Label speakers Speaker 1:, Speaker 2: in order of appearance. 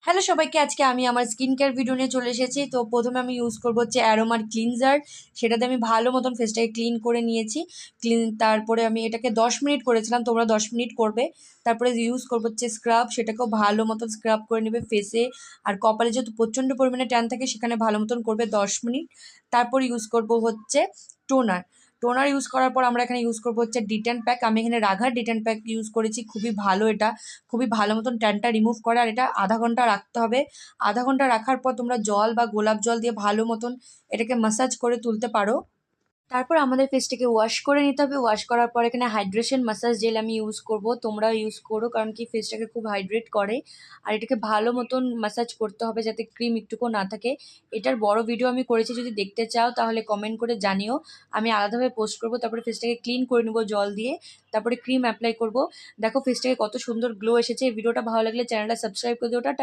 Speaker 1: Hello সবাইকে, আজকে আমি আমার স্কিন কেয়ার ভিডিও নিয়ে চলে এসেছি। তো প্রথমে আমি ইউজ করবো হচ্ছে অ্যারোমার ক্লিনজার। সেটাতে আমি ভালো মতন ফেসটাকে ক্লিন করে নিয়েছি। তারপরে আমি এটাকে 10 মিনিট করেছিলাম, তোমরা 10 মিনিট করবে। তারপরে ইউজ করবো হচ্ছে স্ক্রাব, সেটাকেও ভালো মতন স্ক্রাব করে নেবে ফেসে। আর কপালে যেহেতু প্রচণ্ড পরিমাণে ট্যান থাকে, সেখানে ভালো মতন করবে 10 মিনিট। তারপর ইউজ করবো হচ্ছে টোনার। টোনার ইউজ করার পর আমরা এখানে ইউজ করবো হচ্ছে ডিটেন প্যাক। আমি এখানে রাঘার ডিটেন প্যাক ইউজ করেছি, খুবই ভালো এটা। খুবই ভালো মতন ট্যানটা রিমুভ করে। আর এটা আধা ঘন্টা রাখতে হবে। আধা ঘন্টা রাখার পর তোমরা জল বা গোলাপ জল দিয়ে ভালো মতন এটাকে ম্যাসাজ করে তুলতে পারো। তারপর আমাদের ফেসটাকে ওয়াশ করে নিতে হবে। ওয়াশ করার পর এখানে হাইড্রেশন মাসাজ জেল আমি ইউজ করব, তোমরাও ইউজ করো, কারণ কি ফেসটাকে খুব হাইড্রেট করে। আর এটাকে ভালো মতন মাসাজ করতে হবে যাতে ক্রিম একটুকু না থাকে। এটার বড় ভিডিও আমি করেছি, যদি দেখতে চাও তাহলে কমেন্ট করে জানিও, আমি আলাদাভাবে পোস্ট করব। তারপরে ফেসটাকে ক্লিন করে নেবো জল দিয়ে, তারপরে ক্রিম অ্যাপ্লাই করব। দেখো ফেসটাকে কত সুন্দর গ্লো এসেছে। এই ভিডিওটা ভালো লাগলে চ্যানেলটা সাবস্ক্রাইব করে দিও। টাটা।